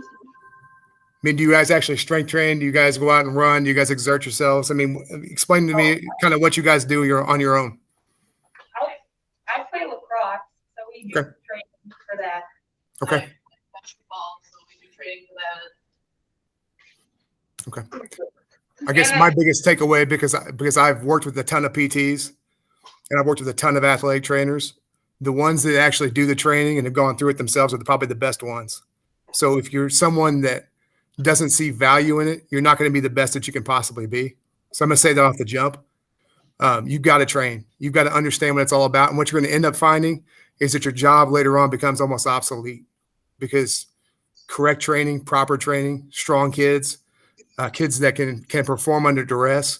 I mean, do you guys actually strength train? Do you guys go out and run? Do you guys exert yourselves? I mean, explain to me kind of what you guys do on your own. I play lacrosse, so we do training for that. Okay. Basketball, so we do training for that. Okay. I guess my biggest takeaway, because I've worked with a ton of PTs and I've worked with a ton of athletic trainers, the ones that actually do the training and have gone through it themselves are probably the best ones. So if you're someone that doesn't see value in it, you're not going to be the best that you can possibly be. So I'm going to say that off the jump. You've got to train. You've got to understand what it's all about. And what you're going to end up finding is that your job later on becomes almost obsolete, because correct training, proper training, strong kids, kids that can perform under duress,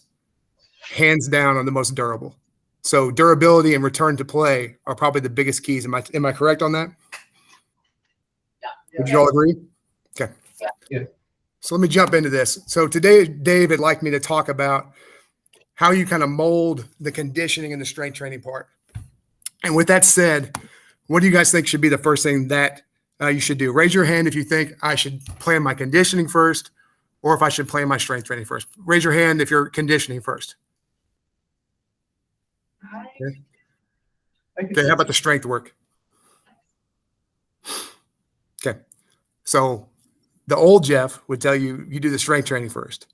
hands down are the most durable. So durability and return to play are probably the biggest keys. Am I correct on that? Yeah. Would you all agree? Okay. Yeah. So let me jump into this. So today, Dave would like me to talk about how you kind of mold the conditioning and the strength training part. And with that said, what do you guys think should be the first thing that you should do? Raise your hand if you think I should plan my conditioning first, or if I should plan my strength training first. Raise your hand if you're conditioning first. Okay, how about the strength work? Okay, so the old Jeff would tell you, you do the strength training first.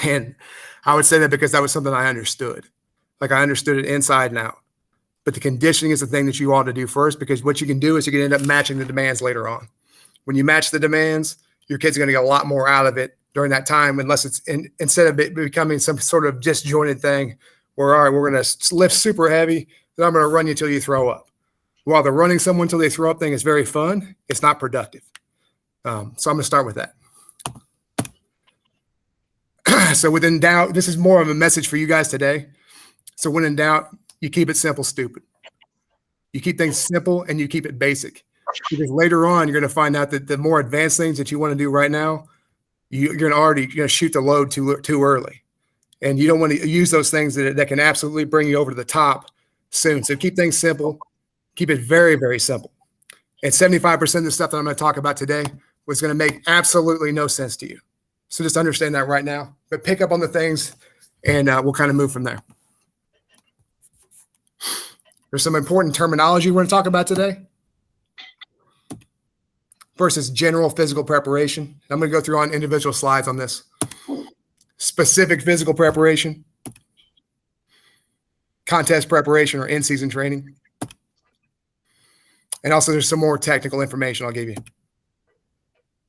And I would say that because that was something I understood. Like, I understood it inside and out. But the conditioning is the thing that you ought to do first, because what you can do is you can end up matching the demands later on. When you match the demands, your kid's going to get a lot more out of it during that time, unless it's instead of it becoming some sort of disjointed thing where, all right, we're going to lift super heavy, then I'm going to run you till you throw up. While the running someone till they throw up thing is very fun, it's not productive. So I'm going to start with that. So within doubt, this is more of a message for you guys today. So when in doubt, you keep it simple, stupid. You keep things simple and you keep it basic. Because later on, you're going to find out that the more advanced things that you want to do right now, you're going to shoot the load too early. And you don't want to use those things that can absolutely bring you over to the top soon. So keep things simple. Keep it very, very simple. And 75% of the stuff that I'm going to talk about today was going to make absolutely no sense to you. So just understand that right now. But pick up on the things, and we'll kind of move from there. There's some important terminology we're going to talk about today. First is general physical preparation. I'm going to go through on individual slides on this. Specific physical preparation, contest preparation or in-season training. And also there's some more technical information I'll give you,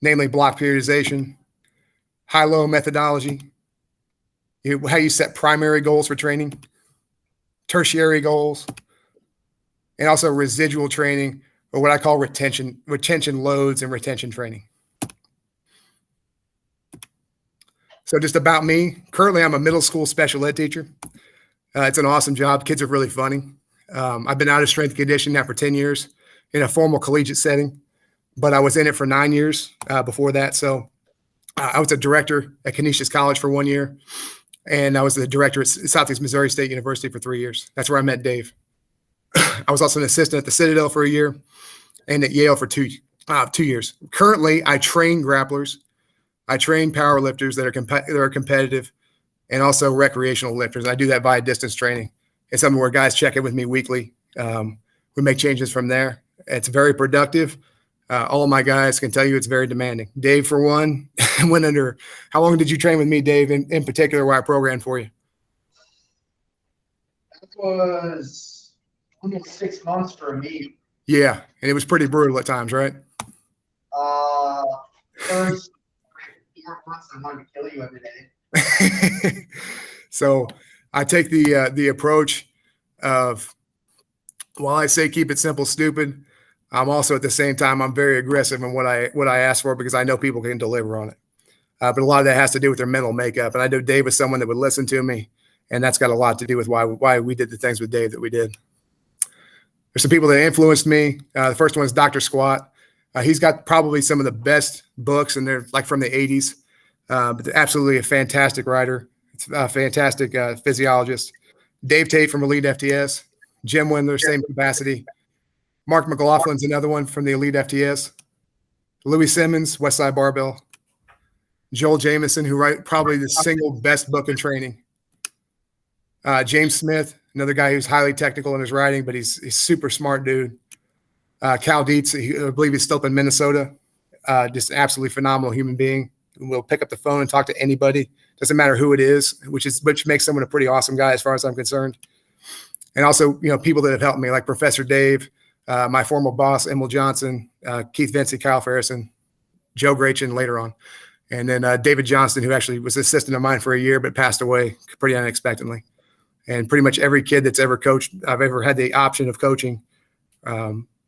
namely block periodization, high-low methodology, how you set primary goals for training, tertiary goals, and also residual training, or what I call retention loads and retention training. So just about me. Currently, I'm a middle school special ed teacher. It's an awesome job. Kids are really funny. I've been out of strength and conditioning now for 10 years in a formal collegiate setting, but I was in it for 9 years before that. So I was a director at Canisius College for 1 year, and I was the director at Southeast Missouri State University for 3 years. That's where I met Dave. I was also an assistant at the Citadel for a year and at Yale for 2 years. Currently, I train grapplers. I train power lifters that are competitive, and also recreational lifters. I do that via distance training. It's something where guys check in with me weekly. We make changes from there. It's very productive. All of my guys can tell you it's very demanding. Dave, for one, went under. How long did you train with me, Dave, in particular, where I programmed for you? That was almost 6 months for me. Yeah, and it was pretty brutal at times, right? First 4 months, I wanted to kill you every day. So I take the approach of, while I say keep it simple, stupid, I'm also at the same time, I'm very aggressive in what I ask for, because I know people can deliver on it. But a lot of that has to do with their mental makeup. And I know Dave was someone that would listen to me, and that's got a lot to do with why we did the things with Dave that we did. There's some people that influenced me. The first one is Dr. Squat. He's got probably some of the best books, and they're like from the 80s. But absolutely a fantastic writer. It's a fantastic physiologist. Dave Tate from Elite FTS. Jim Wendler, same capacity. Mark McLaughlin's another one from the Elite FTS. Louis Simmons, Westside Barbell. Joel Jamieson, who wrote probably the single best book in training. James Smith, another guy who's highly technical in his writing, but he's super smart dude. Cal Dietz, I believe he's still up in Minnesota. Just an absolutely phenomenal human being who will pick up the phone and talk to anybody. Doesn't matter who it is, which makes someone a pretty awesome guy as far as I'm concerned. And also, people that have helped me, like Professor Dave, my former boss, Emil Johnson, Keith Vincey, Kyle Ferrison, Joe Grachin later on. And then David Johnston, who actually was an assistant of mine for a year, but passed away pretty unexpectedly. And pretty much every kid that's ever coached, I've ever had the option of coaching,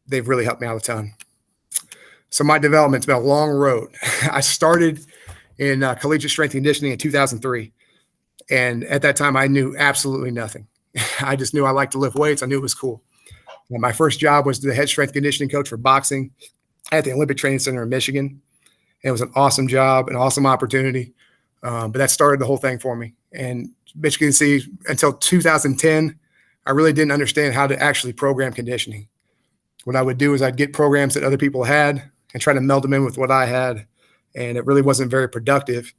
they've really helped me out a ton. So my development's been a long road. I started in collegiate strength and conditioning in 2003. And at that time, I knew absolutely nothing. I just knew I liked to lift weights. I knew it was cool. And my first job was the head strength conditioning coach for boxing at the Olympic Training Center in Michigan. It was an awesome job, an awesome opportunity. But that started the whole thing for me. And Michigan, see, until 2010, I really didn't understand how to actually program conditioning. What I would do is I'd get programs that other people had and try to meld them in with what I had. And it really wasn't very productive.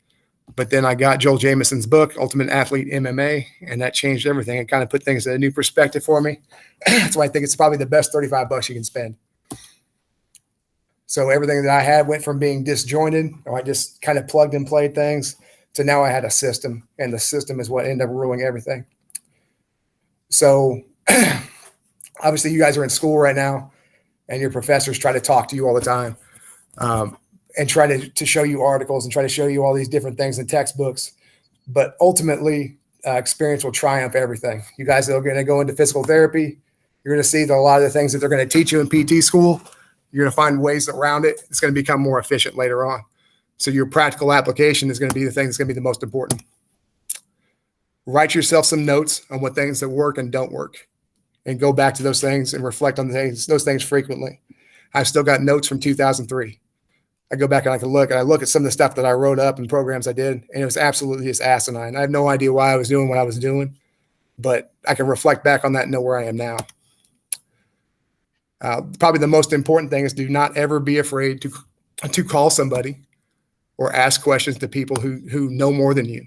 But then I got Joel Jamieson's book, Ultimate Athlete MMA, and that changed everything. It kind of put things in a new perspective for me. That's why I think it's probably the best $35 you can spend. So everything that I had went from being disjointed, or I just kind of plugged and played things, to now I had a system, and the system is what ended up ruling everything. So obviously you guys are in school right now, and your professors try to talk to you all the time. And try to show you articles and try to show you all these different things in textbooks. But ultimately, experience will triumph everything. You guys are going to go into physical therapy. You're going to see that a lot of the things that they're going to teach you in PT school, you're going to find ways around it. It's going to become more efficient later on. So your practical application is going to be the thing that's going to be the most important. Write yourself some notes on what things that work and don't work, and go back to those things and reflect on those things frequently. I've still got notes from 2003. I go back and I look at some of the stuff that I wrote up and programs I did, and it was absolutely just asinine. I have no idea why I was doing what I was doing, but I can reflect back on that and know where I am now. Probably the most important thing is do not ever be afraid to call somebody or ask questions to people who know more than you.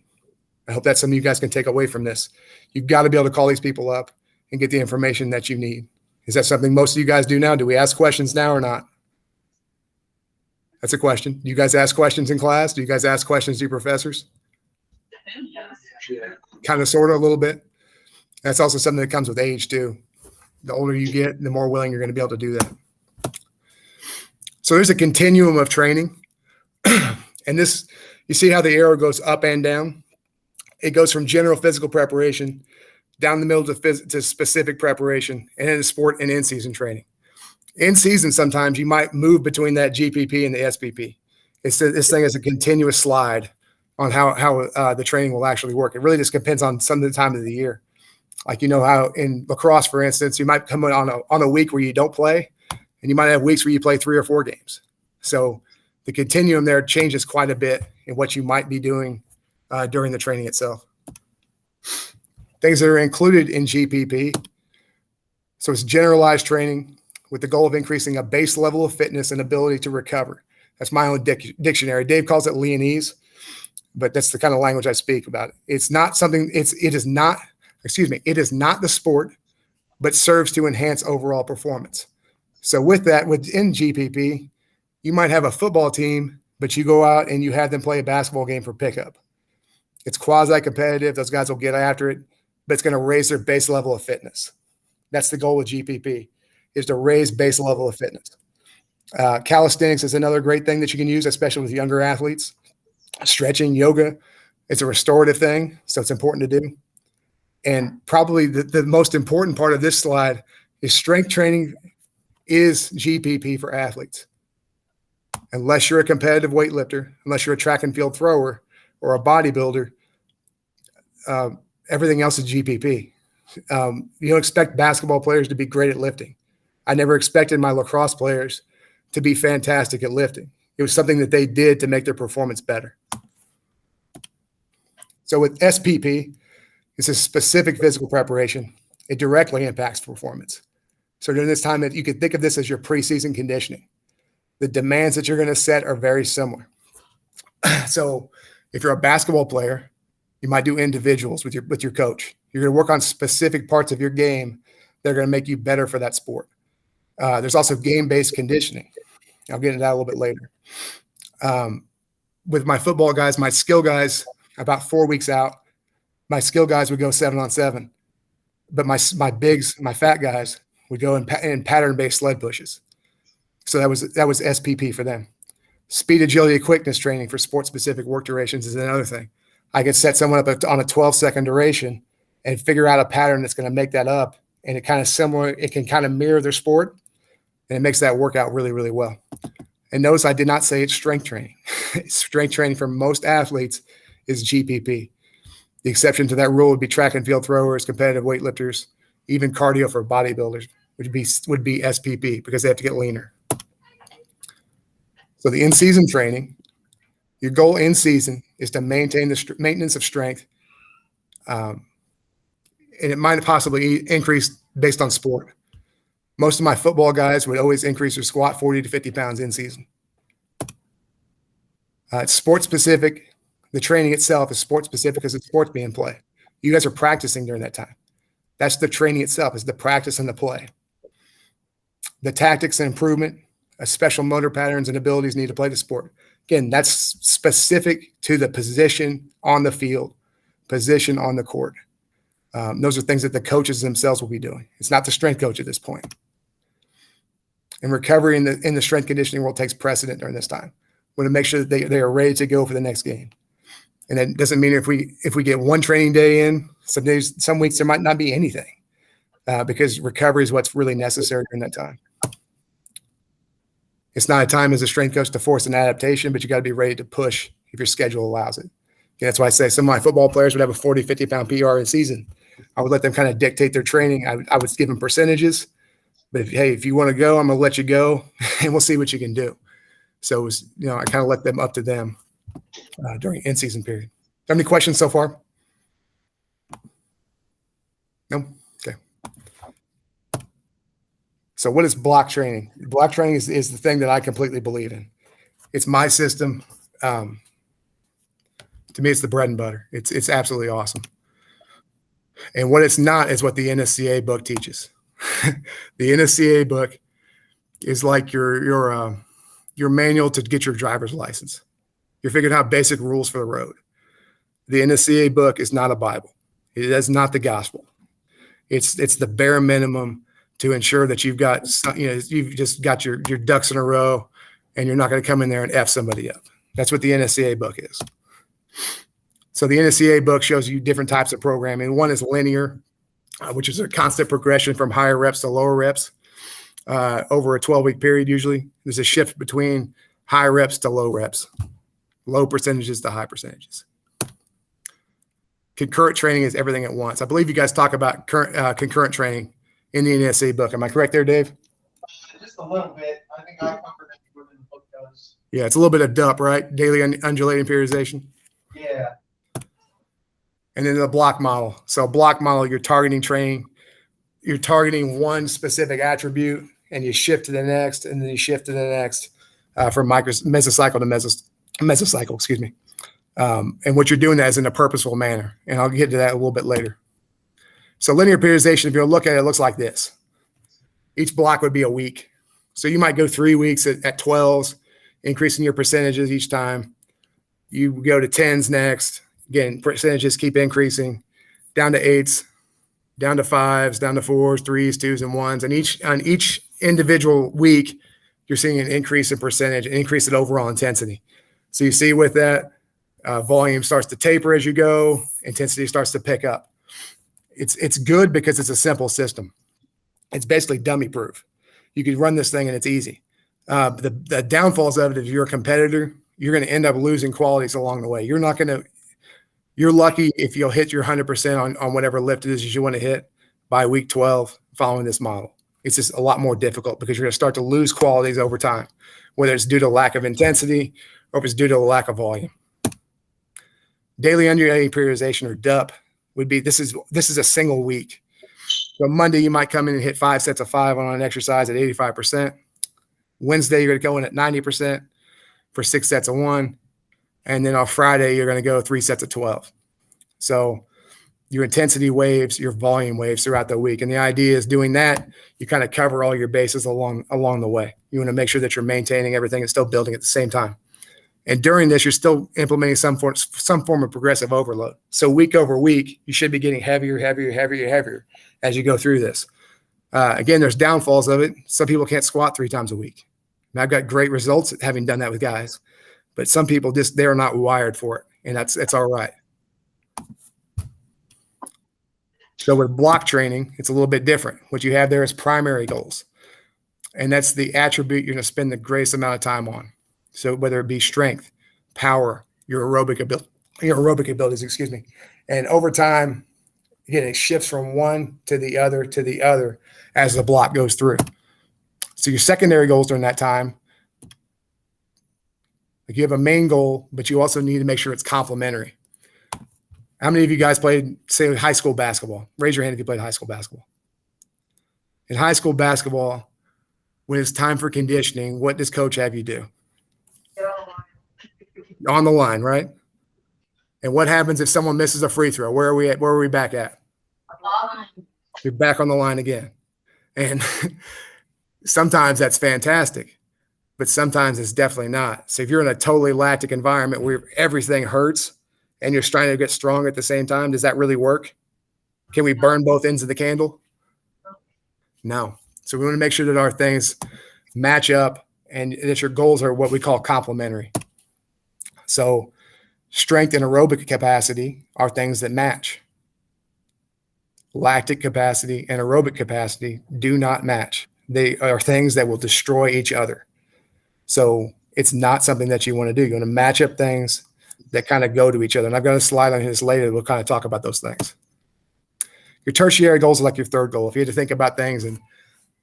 I hope that's something you guys can take away from this. You've got to be able to call these people up and get the information that you need. Is that something most of you guys do now? Do we ask questions now or not? That's a question. Do you guys ask questions in class? Do you guys ask questions to your professors? Kind of, sort of, a little bit. That's also something that comes with age too. The older you get, the more willing you're going to be able to do that. So there's a continuum of training. And this, you see how the arrow goes up and down? It goes from general physical preparation down the middle to specific preparation, and in sport and in-season training. In season, sometimes you might move between that GPP and the SPP. This thing is a continuous slide on how the training will actually work. It really just depends on some of the time of the year. Like, how in lacrosse, for instance, you might come on a week where you don't play, and you might have weeks where you play 3 or 4 games. So the continuum there changes quite a bit in what you might be doing during the training itself. Things that are included in GPP. So it's generalized training with the goal of increasing a base level of fitness and ability to recover. That's my own dictionary. Dave calls it Leonese, but that's the kind of language I speak about it. It's not something, it is not the sport, but serves to enhance overall performance. So with that, within GPP, you might have a football team, but you go out and you have them play a basketball game for pickup. It's quasi-competitive. Those guys will get after it, but it's going to raise their base level of fitness. That's the goal of GPP, is to raise base level of fitness. Calisthenics is another great thing that you can use, especially with younger athletes. Stretching, yoga, it's a restorative thing, so it's important to do. And probably the most important part of this slide is strength training is GPP for athletes. Unless you're a competitive weightlifter, unless you're a track and field thrower or a bodybuilder, everything else is GPP. You don't expect basketball players to be great at lifting. I never expected my lacrosse players to be fantastic at lifting. It was something that they did to make their performance better. So with SPP, it's a specific physical preparation. It directly impacts performance. So during this time, you could think of this as your preseason conditioning. the demands that you're going to set are very similar. So if you're a basketball player, you might do individuals with your coach. You're going to work on specific parts of your game that are going to make you better for that sport. There's also game-based conditioning. I'll get into that a little bit later. With my football guys, my skill guys, about 4 weeks out, my skill guys would go 7-on-7, but my bigs, my fat guys would go in pattern-based sled pushes. So that was SPP for them. Speed, agility, quickness training for sport-specific work durations is another thing. I could set someone up on a 12-second duration and figure out a pattern that's going to make that up, and it can kind of mirror their sport, and it makes that work out really, really well. And notice I did not say it's strength training. Strength training for most athletes is GPP. The exception to that rule would be track and field throwers, competitive weightlifters, even cardio for bodybuilders would be SPP because they have to get leaner. So the in-season training, your goal in season is to maintain the maintenance of strength, and it might possibly increase based on sport. Most of my football guys would always increase their squat 40 to 50 pounds in season. It's sport specific. The training itself is sport specific because it's sports being played. You guys are practicing during that time. That's the training itself, is the practice and the play. The tactics and improvement, special motor patterns and abilities need to play the sport. Again, that's specific to the position on the field, position on the court. Those are things that the coaches themselves will be doing. It's not the strength coach at this point. And recovery in the strength conditioning world takes precedent during this time. We want to make sure that they are ready to go for the next game. And that doesn't mean if we get one training day in, some weeks there might not be anything, because recovery is what's really necessary during that time. It's not a time as a strength coach to force an adaptation, but you got to be ready to push if your schedule allows it. Okay, that's why I say some of my football players would have a 40, 50-pound PR in season. I would let them kind of dictate their training. I would give them percentages. But if you want to go, I'm going to let you go, and we'll see what you can do. So it was, I kind of let them up to them during in-season period. Have any questions so far? No? Okay. So what is block training? Block training is the thing that I completely believe in. It's my system. To me, it's the bread and butter. It's absolutely awesome. And what it's not is what the NSCA book teaches. The NSCA book is like your manual to get your driver's license. You're figuring out basic rules for the road. The NSCA book is not a Bible. It is not the gospel. It's the bare minimum to ensure that you've just got your ducks in a row, and you're not going to come in there and F somebody up. That's what the NSCA book is. So the NSCA book shows you different types of programming. One is linear, which is a constant progression from higher reps to lower reps over a 12-week period. Usually there's a shift between high reps to low reps, low percentages to high percentages. Concurrent training is everything at once. I believe you guys talk about concurrent training in the NSCA book. Am I correct there, Dave? Just a little bit. I think I covered it more than the book does. Yeah, it's a little bit of DUP, right? Daily undulating periodization. Yeah. And then the block model. So block model, you're targeting training. You're targeting one specific attribute, and you shift to the next, and then you shift to the next from mesocycle to mesocycle, excuse me. And what you're doing that is in a purposeful manner. And I'll get to that a little bit later. So linear periodization, if you look at it, it looks like this. Each block would be a week. So you might go 3 weeks at 12s, increasing your percentages each time. You go to 10s next. Again, percentages keep increasing, down to 8s, down to 5s, down to 4s, 3s, 2s, and 1s. And on each individual week, you're seeing an increase in percentage, an increase in overall intensity. So you see with that, volume starts to taper as you go, intensity starts to pick up. It's good because it's a simple system. It's basically dummy proof. You could run this thing and it's easy. The downfalls of it, if you're a competitor, you're going to end up losing qualities along the way. You're lucky if you'll hit your 100% on whatever lift it is you want to hit by week 12 following this model. It's just a lot more difficult because you're going to start to lose qualities over time, whether it's due to lack of intensity or if it's due to a lack of volume. Daily undulating periodization, or DUP, would be this is a single week. So Monday you might come in and hit 5 sets of 5 on an exercise at 85%. Wednesday, you're going to go in at 90% for 6 sets of 1. And then on Friday, you're going to go 3 sets of 12. So your intensity waves, your volume waves throughout the week. And the idea is doing that, you kind of cover all your bases along the way. You want to make sure that you're maintaining everything and still building at the same time. And during this, you're still implementing some form of progressive overload. So week over week, you should be getting heavier as you go through this. Again, there's downfalls of it. Some people can't squat 3 times a week. And I've got great results having done that with guys, but some people they're not wired for it, and that's all right. So with block training, it's a little bit different. What you have there is primary goals, and that's the attribute you're going to spend the greatest amount of time on. So whether it be strength, power, your aerobic abilities, and over time, again, it shifts from one to the other as the block goes through. So your secondary goals during that time, like you have a main goal, but you also need to make sure it's complementary. How many of you guys played, say, high school basketball? Raise your hand if you played high school basketball. In high school basketball, when it's time for conditioning, what does coach have you do? On the line, right? And what happens if someone misses a free throw? Where are we at? Where are we back at? You're back on the line again. And sometimes that's fantastic, but sometimes it's definitely not. So if you're in a totally lactic environment where everything hurts and you're trying to get strong at the same time, does that really work? Can we burn both ends of the candle? No. So we want to make sure that our things match up and that your goals are what we call complementary. So strength and aerobic capacity are things that match. Lactic capacity and aerobic capacity do not match. They are things that will destroy each other. So it's not something that you want to do. You want to match up things that kind of go to each other. And I've got a slide on this later. We'll kind of talk about those things. Your tertiary goals are like your third goal. If you had to think about things and,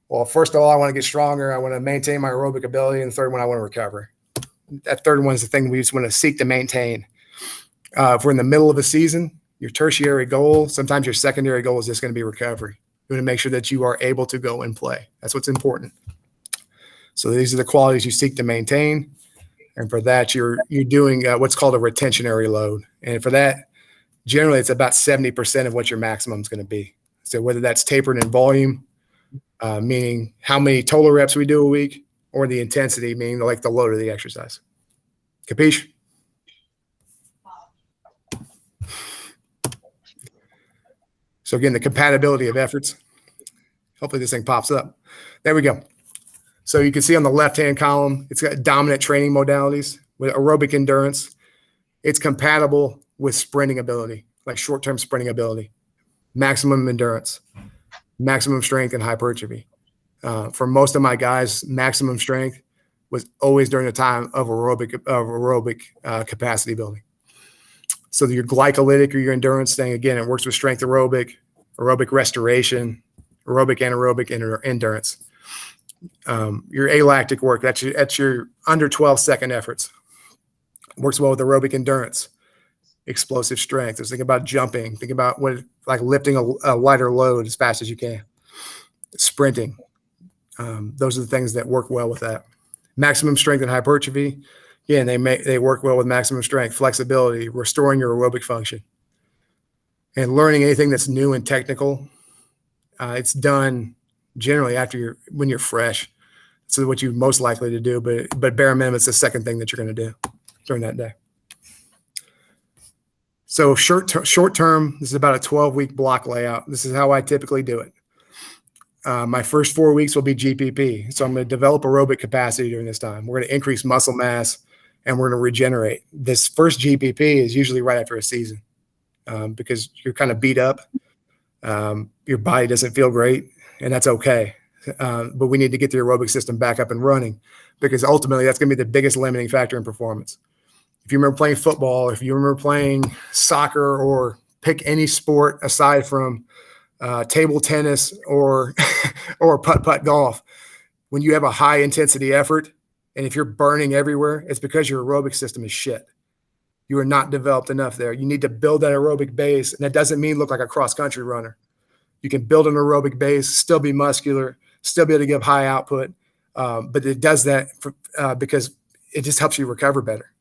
well, first of all, I want to get stronger. I want to maintain my aerobic ability. And the third one, I want to recover. That third one is the thing we just want to seek to maintain. If we're in the middle of a season, your tertiary goal, sometimes your secondary goal is just going to be recovery. You want to make sure that you are able to go and play. That's what's important. So these are the qualities you seek to maintain. And for that, you're doing what's called a retentionary load. And for that, generally, it's about 70% of what your maximum is going to be. So whether that's tapered in volume, meaning how many total reps we do a week, or the intensity, meaning like the load of the exercise. Capiche? So again, the compatibility of efforts. Hopefully this thing pops up. There we go. So you can see on the left-hand column, it's got dominant training modalities with aerobic endurance. It's compatible with sprinting ability, like short-term sprinting ability, maximum endurance, maximum strength, and hypertrophy. For most of my guys, maximum strength was always during the time of aerobic capacity building. So your glycolytic or your endurance thing, again, it works with strength aerobic restoration, aerobic anaerobic endurance. Your alactic work, that's your under 12-second efforts. Works well with aerobic endurance, explosive strength. Just think about jumping. Think about like lifting a lighter load as fast as you can. Sprinting. Those are the things that work well with that. Maximum strength and hypertrophy. Again, they work well with maximum strength, flexibility, restoring your aerobic function, and learning anything that's new and technical. It's done generally when you're fresh. So what you're most likely to do, but bare minimum, it's the second thing that you're going to do during that day. So short term, this is about a 12-week block layout. This is how I typically do it. My first 4 weeks will be GPP. So I'm going to develop aerobic capacity during this time. We're going to increase muscle mass and we're going to regenerate. This first GPP is usually right after a season because you're kind of beat up. Your body doesn't feel great, and that's okay. But we need to get the aerobic system back up and running because ultimately that's going to be the biggest limiting factor in performance. If you remember playing football, if you remember playing soccer, or pick any sport aside from table tennis or putt-putt golf, when you have a high intensity effort and if you're burning everywhere, it's because your aerobic system is shit. You are not developed enough there. You need to build that aerobic base, and that doesn't mean look like a cross-country runner. You can build an aerobic base, still be muscular, still be able to give high output, But it does that because it just helps you recover better.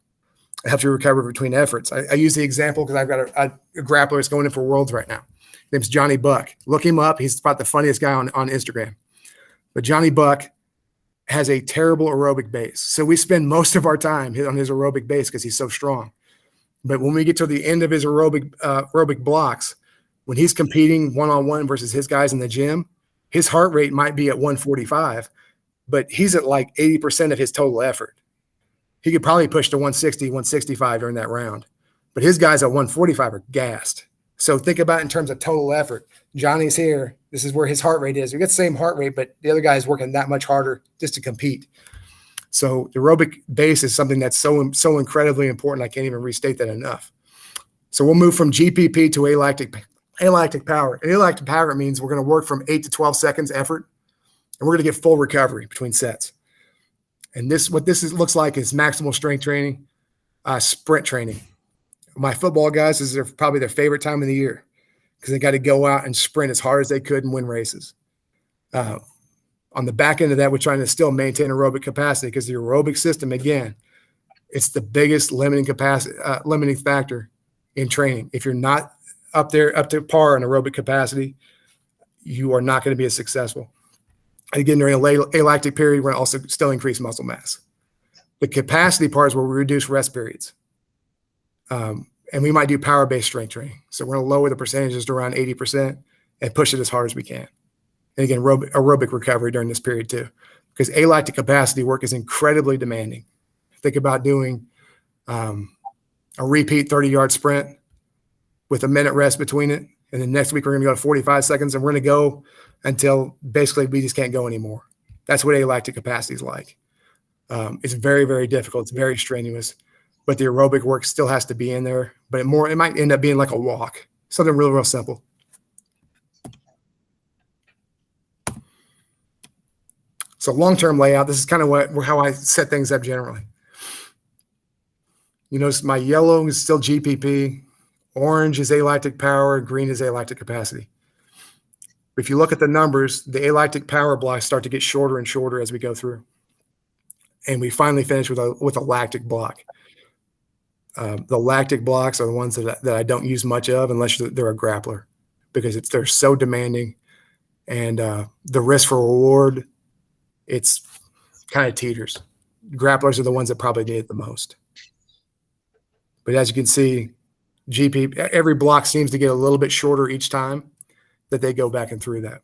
It helps you recover between efforts. I use the example because I've got a grappler that's going in for Worlds right now. His name's Johnny Buck. Look him up. He's about the funniest guy on Instagram. But Johnny Buck has a terrible aerobic base. So we spend most of our time on his aerobic base because he's so strong. But when we get to the end of his aerobic blocks, when he's competing one-on-one versus his guys in the gym, his heart rate might be at 145, but he's at like 80% of his total effort. He could probably push to 160, 165 during that round. But his guys at 145 are gassed. So think about it in terms of total effort. Johnny's here. This is where his heart rate is. We get the same heart rate, but the other guy is working that much harder just to compete. So the aerobic base is something that's so incredibly important. I can't even restate that enough. So we'll move from GPP to alactic power. And alactic power means we're going to work from 8 to 12 seconds effort, and we're going to get full recovery between sets. And what this looks like is maximal strength training, sprint training. My football guys, this is probably their favorite time of the year because they got to go out and sprint as hard as they could and win races. On the back end of that, we're trying to still maintain aerobic capacity because the aerobic system, again, it's the biggest limiting factor in training. If you're not up to par on aerobic capacity, you are not going to be as successful. Again, during a alactic period, we're going to also still increase muscle mass. The capacity part is where we reduce rest periods. And we might do power-based strength training. So we're going to lower the percentages to around 80% and push it as hard as we can. And again, aerobic recovery during this period too, because alactic capacity work is incredibly demanding. Think about doing a repeat 30-yard sprint with a minute rest between it. And then next week, we're going to go to 45 seconds, and we're going to go until basically we just can't go anymore. That's what alactic capacity is like. It's very, very difficult. It's very strenuous, but the aerobic work still has to be in there. But it might end up being like a walk, something real, real simple. So long-term layout, this is kind of how I set things up generally. You notice my yellow is still GPP, orange is alactic power, green is alactic capacity. If you look at the numbers, the alactic power blocks start to get shorter and shorter as we go through. And we finally finish with a lactic block. The lactic blocks are the ones that I don't use much of unless they're a grappler, because they're so demanding, and the risk for reward, it's kind of teeters. Grapplers are the ones that probably need it the most. But as you can see, every block seems to get a little bit shorter each time that they go back and through that.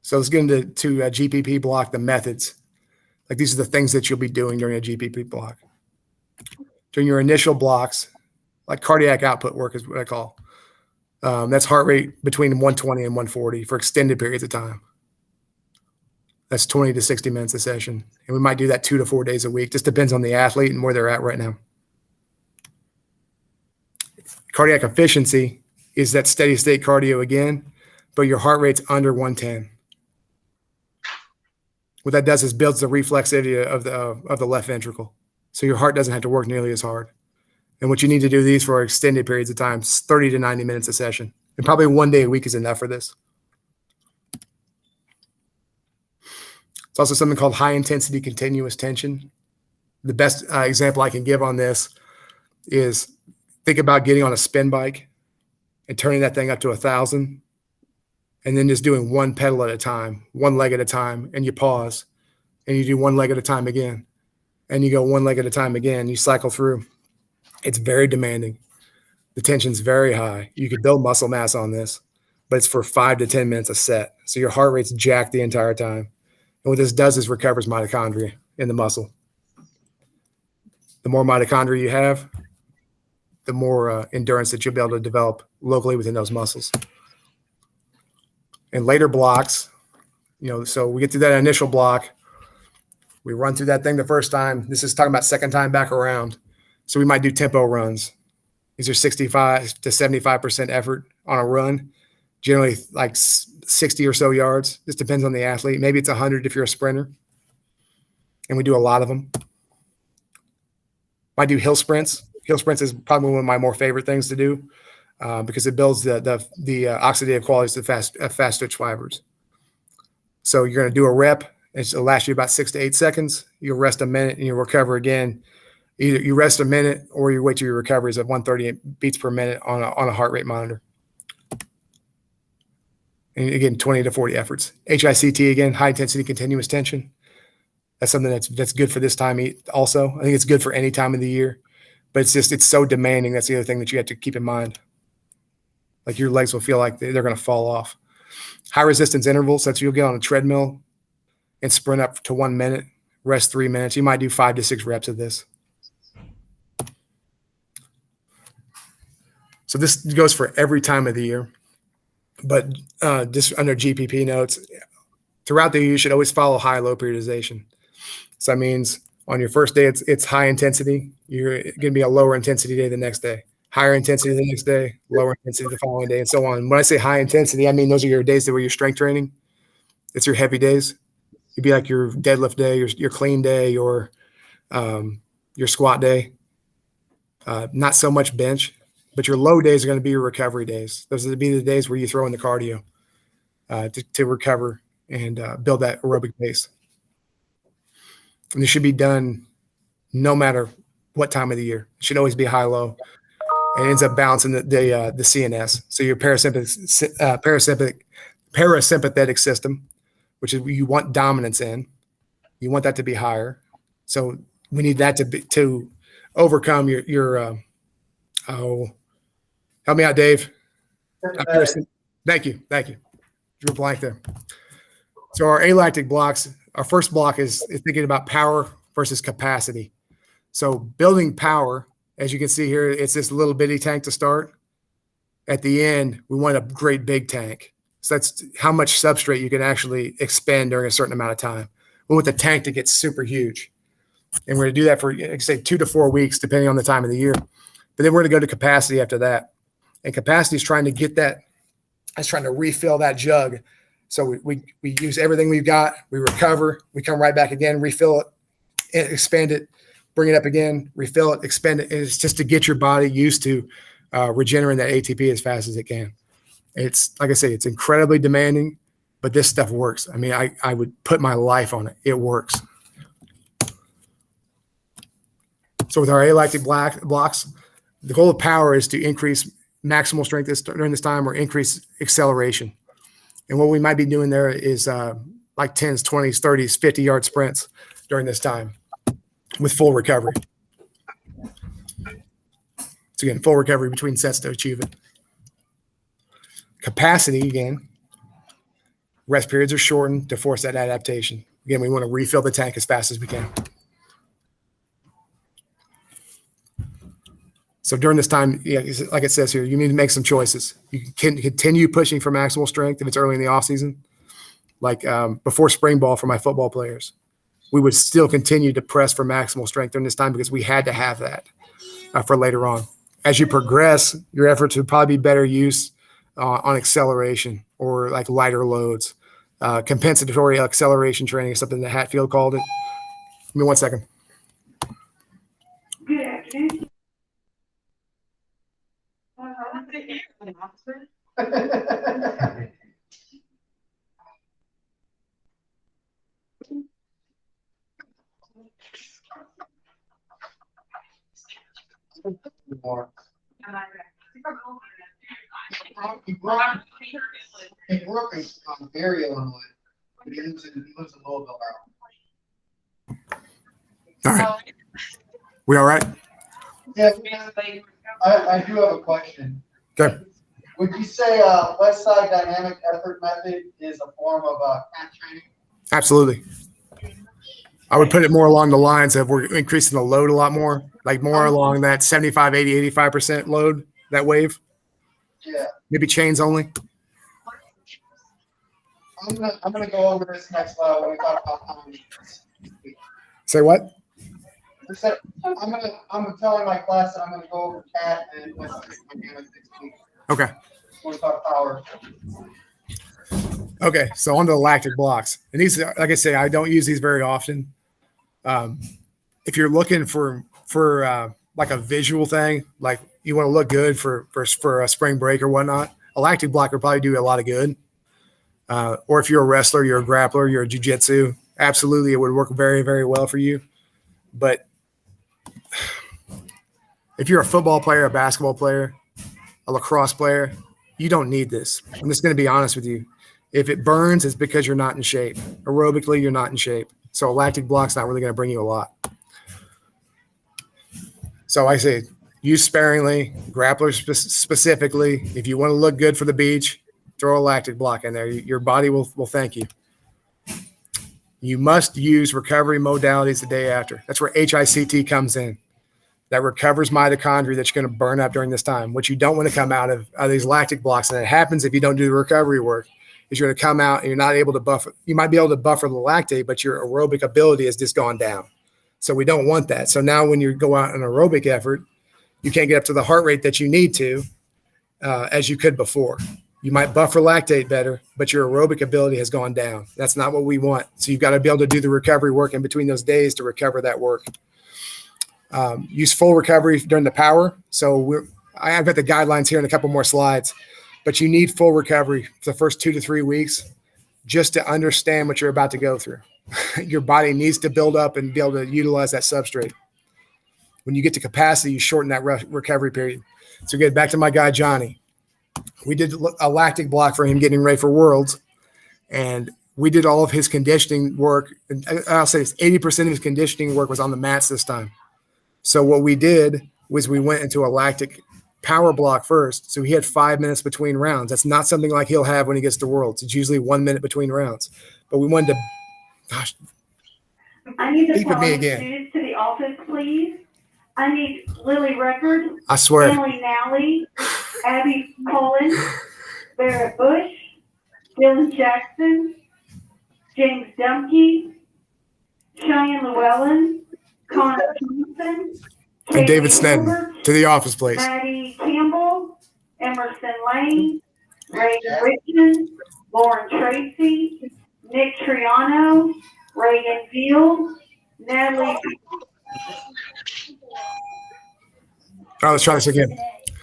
So let's get into a GPP block, the methods. Like these are the things that you'll be doing during a GPP block. During your initial blocks, like cardiac output work is what I call. That's heart rate between 120 and 140 for extended periods of time. That's 20 to 60 minutes a session. And we might do that 2 to 4 days a week. Just depends on the athlete and where they're at right now. Cardiac efficiency is that steady state cardio again, but your heart rate's under 110. What that does is builds the reflexivity of the left ventricle. So your heart doesn't have to work nearly as hard. And what you need to do these for extended periods of time, 30 to 90 minutes a session. And probably 1 day a week is enough for this. It's also something called high intensity continuous tension. The best example I can give on this is think about getting on a spin bike and turning that thing up to 1,000 and then just doing one pedal at a time, one leg at a time, and you pause and you do one leg at a time again and you go one leg at a time again. You cycle through. It's very demanding. The tension's very high. You could build muscle mass on this, but it's for 5 to 10 minutes a set. So your heart rate's jacked the entire time. And what this does is recovers mitochondria in the muscle. The more mitochondria you have, the more endurance that you'll be able to develop locally within those muscles. In later blocks, so we get through that initial block. We run through that thing the first time. This is talking about second time back around. So we might do tempo runs. These are 65 to 75% effort on a run, generally like 60 or so yards. This depends on the athlete. Maybe it's 100 if you're a sprinter. And we do a lot of them. Might do hill sprints. Hill sprints is probably one of my more favorite things to do. because it builds the oxidative qualities of fast twitch fibers. So you're going to do a rep. It'll last you about 6 to 8 seconds. You'll rest a minute and you'll recover again. Either you rest a minute or you wait till your recovery is at 130 beats per minute on a heart rate monitor. And again, 20 to 40 efforts. HICT again, high intensity continuous tension. That's something that's good for this time also. I think it's good for any time of the year, but it's so demanding. That's the other thing that you have to keep in mind. Like your legs will feel like they're going to fall off. High resistance intervals. That's you'll get on a treadmill and sprint up to 1 minute, rest 3 minutes. You might do 5 to 6 reps of this. So this goes for every time of the year, but just under GPP notes, throughout the year, you should always follow high-low periodization. So that means on your first day, it's high intensity. You're going to be a lower intensity day the next day, higher intensity the next day, lower intensity the following day, and so on. When I say high intensity, I mean those are your days where you're strength training. It's your heavy days. It'd be like your deadlift day, your clean day, your squat day. Not so much bench. But your low days are going to be your recovery days. Those are going to be the days where you throw in the cardio to recover and build that aerobic base. And this should be done no matter what time of the year. It should always be high-low. It ends up balancing the CNS. So your parasympathetic system, which is you want dominance in. You want that to be higher. So we need that to overcome your help me out, Dave. Thank you. Drew blank there. So our alactic blocks, our first block is thinking about power versus capacity. So building power, as you can see here, it's this little bitty tank to start. At the end, we want a great big tank. So that's how much substrate you can actually expend during a certain amount of time. We want the tank to get super huge. And we're going to do that for, like, say, 2 to 4 weeks, depending on the time of the year. But then we're going to go to capacity after that. And capacity is trying to get that, it's trying to refill that jug. So we use everything we've got, we recover, we come right back again, refill it, expand it, bring it up again, refill it, expand it. And it's just to get your body used to regenerating that ATP as fast as it can. It's, like I say, it's incredibly demanding, but this stuff works. I mean, I would put my life on it. It works. So with our alactic blocks, the goal of power is to increase maximal strength during this time or increase acceleration. And what we might be doing there is like 10s, 20s, 30s, 50-yard sprints during this time with full recovery. So again, full recovery between sets to achieve it. Capacity, again, rest periods are shortened to force that adaptation. Again, we want to refill the tank as fast as we can. So during this time, like it says here, you need to make some choices. You can continue pushing for maximal strength if it's early in the off season. Like before spring ball for my football players, we would still continue to press for maximal strength during this time because we had to have that for later on. As you progress, your efforts would probably be better use on acceleration or like lighter loads. Compensatory acceleration training is something that Hatfield called it. Give me 1 second. Good afternoon. He grew up in Ontario, Illinois, but he lives in Louisville now. All right. We all right? Yeah, I do have a question. Okay. Would you say West Side Dynamic Effort Method is a form of cat training? Absolutely. I would put it more along the lines of we're increasing the load a lot more, like more along that 75, 80, 85% load, that wave. Yeah. Maybe chains only. I'm gonna go over this next level when we talk about time. Say what? I'm telling my class that I'm gonna go over cat and West Side Dynamic next week. Okay. When we talk power. Okay, so on to the lactic blocks. And these, like I say, I don't use these very often. If you're looking for like a visual thing, like you want to look good for a spring break or whatnot, a lactic block would probably do a lot of good. Or if you're a wrestler, you're a grappler, you're a jiu-jitsu, absolutely it would work very, very well for you. But if you're a football player, a basketball player, a lacrosse player, you don't need this. I'm just going to be honest with you. If it burns, it's because you're not in shape. Aerobically, you're not in shape. So a lactic block's not really going to bring you a lot. So I say use sparingly, grapplers specifically. If you want to look good for the beach, throw a lactic block in there. Your body will thank you. You must use recovery modalities the day after. That's where HICT comes in. That recovers mitochondria that you're going to burn up during this time. What you don't want to come out of these lactic blocks, and it happens if you don't do the recovery work, is you're going to come out and you're not able to buffer. You might be able to buffer the lactate, but your aerobic ability has just gone down. So we don't want that. So now when you go out an aerobic effort, you can't get up to the heart rate that you need to as you could before. You might buffer lactate better, but your aerobic ability has gone down. That's not what we want. So you've got to be able to do the recovery work in between those days to recover that work. Use full recovery during the power. So I've got the guidelines here in a couple more slides, but you need full recovery for the first 2 to 3 weeks just to understand what you're about to go through. Your body needs to build up and be able to utilize that substrate. When you get to capacity, you shorten that recovery period. So get back to my guy, Johnny. We did a lactic block for him getting ready for Worlds, and we did all of his conditioning work. And I'll say this, 80% of his conditioning work was on the mats this time. So what we did was we went into a lactic power block first. So he had 5 minutes between rounds. That's not something like he'll have when he gets to Worlds. It's usually 1 minute between rounds. But we wanted to, gosh, I need the speak with me following again. students to the office, please. I need Lily Record, I swear. Emily Nally, Abby Cullen, Barrett Bush, Dylan Jackson, James Dumke, Cheyenne Llewellyn, Connor Thompson, And David Kaylee Snedden Gilbert, to the office, please. Maddie Campbell, Emerson Lane, Reagan Richmond, Lauren Tracy, Nick Triano, Reagan Field, Natalie All right, let's try this again.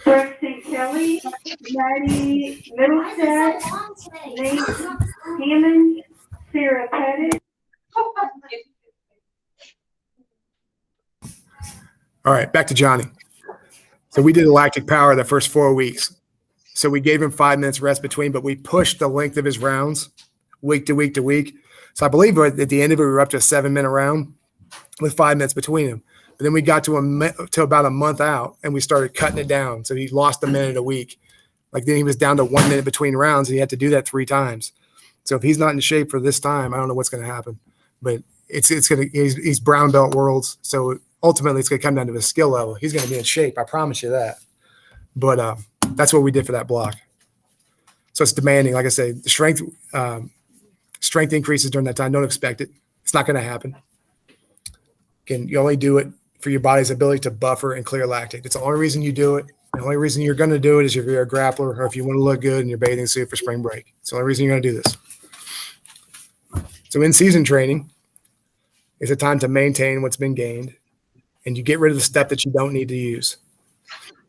Braxton Kelly, Maddie Middlestadt, Nate Hammond, Sarah Pettit. All right, back to Johnny. So we did a lactic power the first 4 weeks. So we gave him 5 minutes rest between, but we pushed the length of his rounds week to week to week. So I believe at the end of it, we were up to a 7-minute round with 5 minutes between them. But then we got to about a month out, and we started cutting it down. So he lost a minute a week. Like then he was down to 1 minute between rounds, and he had to do that 3 times. So if he's not in shape for this time, I don't know what's going to happen. But he's brown belt Worlds, so ultimately it's going to come down to his skill level. He's going to be in shape, I promise you that. But that's what we did for that block. So it's demanding. Like I say, the strength increases during that time. Don't expect it. It's not going to happen. Again, you only do it for your body's ability to buffer and clear lactate. It's the only reason you do it. The only reason you're going to do it is if you're a grappler or if you want to look good in your bathing suit for spring break. It's the only reason you're going to do this. So in-season training is a time to maintain what's been gained, and you get rid of the stuff that you don't need to use.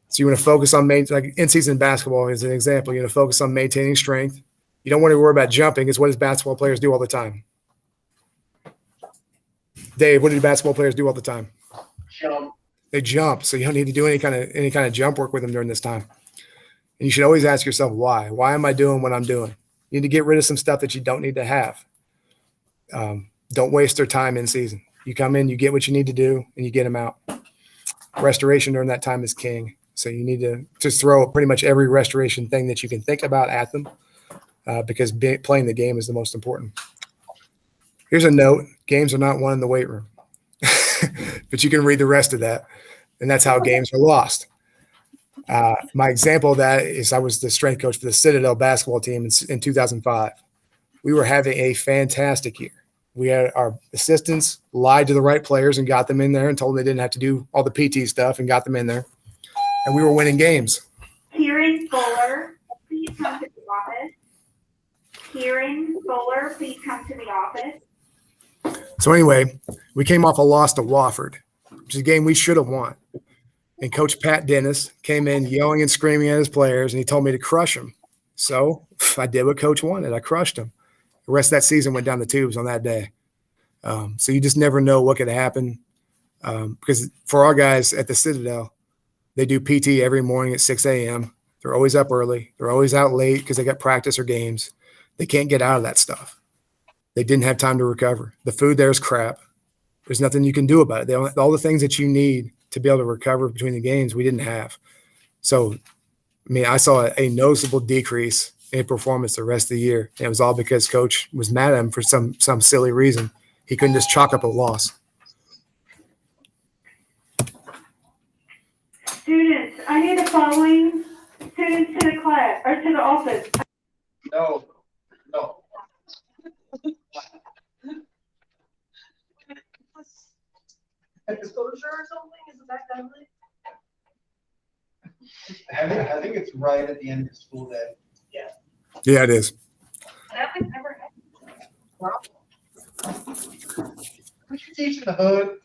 So you want to focus on like in-season basketball as an example. You want to focus on maintaining strength. You don't want to worry about jumping, is what does basketball players do all the time? Dave, what do basketball players do all the time? Jump. They jump. So you don't need to do any kind of jump work with them during this time. And you should always ask yourself why. Why am I doing what I'm doing? You need to get rid of some stuff that you don't need to have. Don't waste their time in season. You come in, you get what you need to do, and you get them out. Restoration during that time is king. So you need to just throw pretty much every restoration thing that you can think about at them because playing the game is the most important. Here's a note. Games are not won in the weight room. But you can read the rest of that, and that's how games are lost. My example of that is I was the strength coach for the Citadel basketball team in 2005. We were having a fantastic year. We had our assistants lied to the right players and got them in there and told them they didn't have to do all the PT stuff and got them in there. And we were winning games. Kieran Fuller, please come to the office. Kieran Fuller, please come to the office. So anyway, we came off a loss to Wofford, which is a game we should have won. And Coach Pat Dennis came in yelling and screaming at his players, and he told me to crush them. So I did what Coach wanted. I crushed them. The rest of that season went down the tubes on that day. So you just never know what could happen. Because for our guys at the Citadel, they do PT every morning at 6 a.m. They're always up early. They're always out late because they got practice or games. They can't get out of that stuff. They didn't have time to recover. The food there is crap. There's nothing you can do about it. All the things that you need to be able to recover between the games, we didn't have. So, I mean, I saw a noticeable decrease in performance the rest of the year. And it was all because Coach was mad at him for some silly reason. He couldn't just chalk up a loss. Students, I need the following students to the class, or to the office. No. Exposure or something? Is that deadly? I think it's right at the end of the school day. Yeah, it is. That would never happen. What you teach in the hood?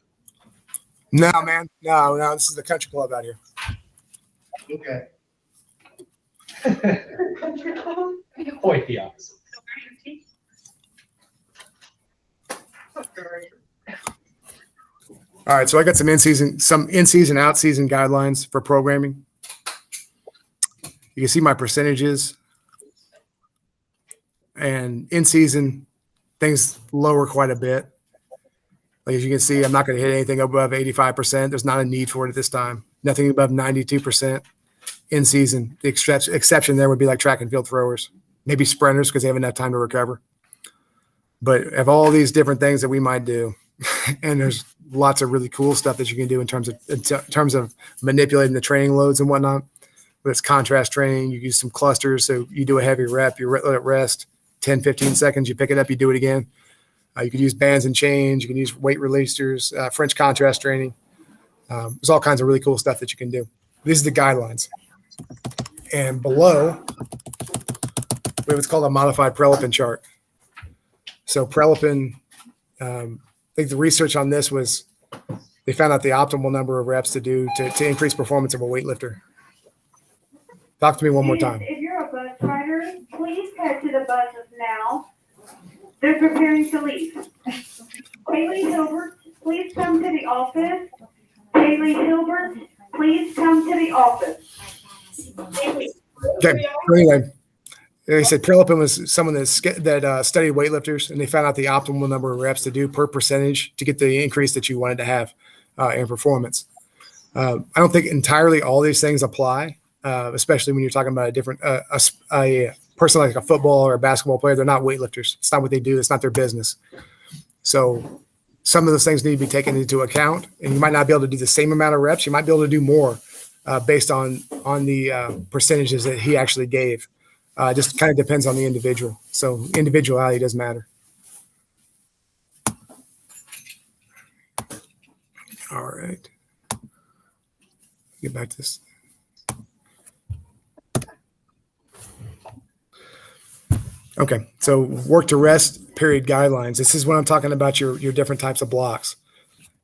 No, man. No. This is the country club out here. Okay. Quite the opposite. All right, so I got some in-season, out-season guidelines for programming. You can see my percentages. And in-season, things lower quite a bit. Like as you can see, I'm not going to hit anything above 85%. There's not a need for it at this time. Nothing above 92% in-season. The exception there would be like track and field throwers, maybe sprinters because they have enough time to recover. But of all these different things that we might do, and there's lots of really cool stuff that you can do in terms of manipulating the training loads and whatnot. But it's contrast training. You use some clusters. So you do a heavy rep, you let it rest 10, 15 seconds, you pick it up, you do it again. You could use bands and chains. You can use weight releasers, French contrast training. There's all kinds of really cool stuff that you can do. These are the guidelines. And below, we have what's called a modified Prelipin chart. So Prelipin, I think the research on this was they found out the optimal number of reps to do to increase performance of a weightlifter. Talk to me one more time. If you're a bus rider, please head to the buses now. They're preparing to leave. Haley Hilbert, please come to the office. Haley Hilbert, please come to the office. Okay. So anyway, they said Prelipin was someone that studied weightlifters, and they found out the optimal number of reps to do per percentage to get the increase that you wanted to have in performance. I don't think entirely all these things apply, especially when you're talking about a person like a football or a basketball player. They're not weightlifters. It's not what they do. It's not their business. So some of those things need to be taken into account, and you might not be able to do the same amount of reps. You might be able to do more based on the percentages that he actually gave. Just kind of depends on the individual. So individuality does matter. All right. Get back to this. Okay, so work to rest period guidelines. This is when I'm talking about your different types of blocks.